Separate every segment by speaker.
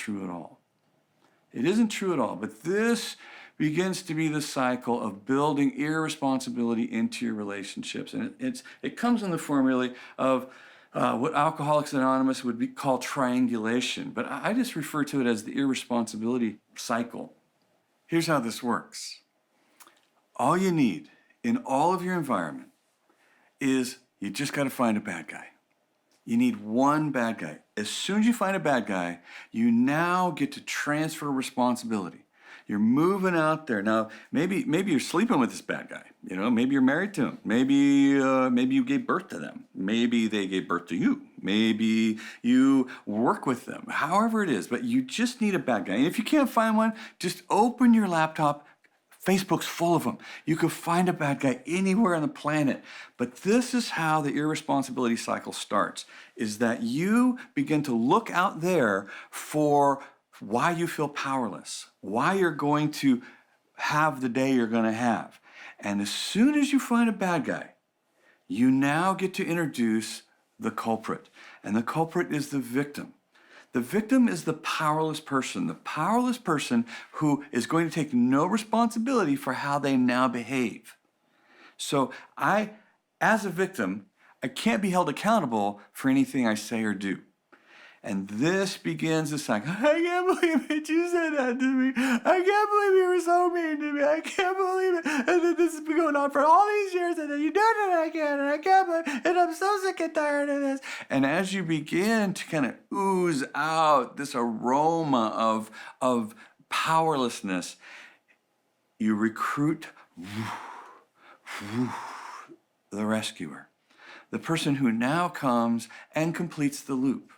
Speaker 1: true at all. It isn't true at all, but this begins to be the cycle of building irresponsibility into your relationships. And it comes in the form really of what Alcoholics Anonymous would be called triangulation, but I just refer to it as the irresponsibility cycle. Here's how this works. All you need in all of your environment is you just got to find a bad guy. You need one bad guy. As soon as you find a bad guy, you now get to transfer responsibility. You're moving out there. Now, maybe you're sleeping with this bad guy. You know, maybe you're married to him. Maybe you gave birth to them. Maybe they gave birth to you. Maybe you work with them. However it is, but you just need a bad guy. And if you can't find one, just open your laptop. Facebook's full of them. You can find a bad guy anywhere on the planet. But this is how the irresponsibility cycle starts, is that you begin to look out there for why you feel powerless, why you're going to have the day you're going to have. And as soon as you find a bad guy, you now get to introduce the culprit. And the culprit is the victim. The victim is the powerless person who is going to take no responsibility for how they now behave. So as a victim, I can't be held accountable for anything I say or do. And this begins the cycle. I can't believe it. You said that to me. I can't believe you were so mean to me. I can't believe it. And then this has been going on for all these years. And then you did it again. And I can't believe it. And I'm so sick and tired of this. And as you begin to kind of ooze out this aroma of powerlessness, you recruit the rescuer. The person who now comes and completes the loop.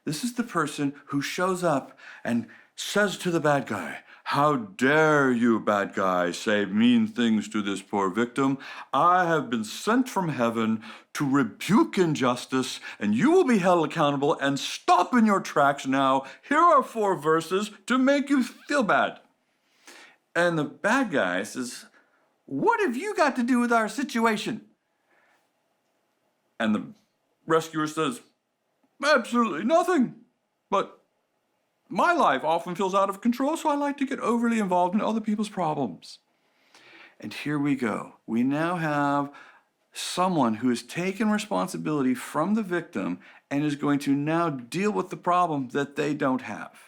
Speaker 1: This is the person who shows up and says to the bad guy, "How dare you, bad guy, say mean things to this poor victim? I have been sent from heaven to rebuke injustice, and you will be held accountable, and stop in your tracks now. Here are 4 verses to make you feel bad." And the bad guy says, "What have you got to do with our situation?" And the rescuer says, "Absolutely nothing. But my life often feels out of control, so I like to get overly involved in other people's problems." And here we go. We now have someone who has taken responsibility from the victim and is going to now deal with the problem that they don't have.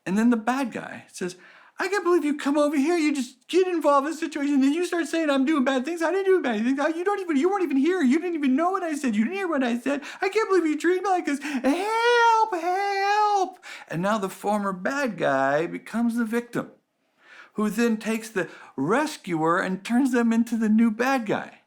Speaker 1: And then the bad guy says, "I can't believe you come over here. You just get involved in a situation, and then you start saying I'm doing bad things. I didn't do bad things. You weren't even here. You didn't even know what I said. You didn't hear what I said. I can't believe you treat me like this. Help, help." And now the former bad guy becomes the victim, who then takes the rescuer and turns them into the new bad guy.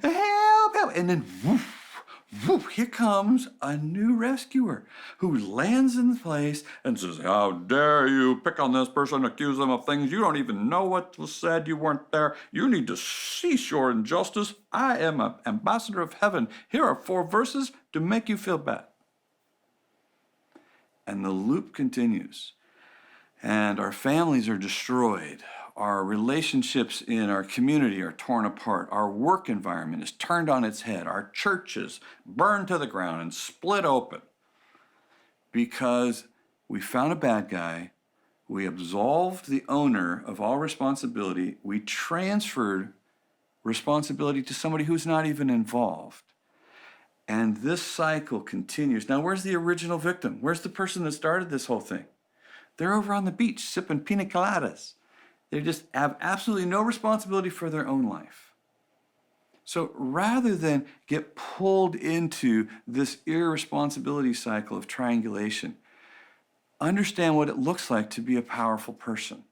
Speaker 1: Help, help. And then woof, woof, here comes a new rescuer who lands in the place and says, "How dare you pick on this person, accuse them of things you don't even know what was said. You weren't there. You need to cease your injustice. I am an ambassador of heaven. Here are 4 verses to make you feel bad." And the loop continues. And our families are destroyed. Our relationships in our community are torn apart. Our work environment is turned on its head. Our churches burned to the ground and split open because we found a bad guy. We absolved the owner of all responsibility. We transferred responsibility to somebody who's not even involved. And this cycle continues. Now, where's the original victim? Where's the person that started this whole thing? They're over on the beach sipping pina coladas. They just have absolutely no responsibility for their own life. So rather than get pulled into this irresponsibility cycle of triangulation, understand what it looks like to be a powerful person.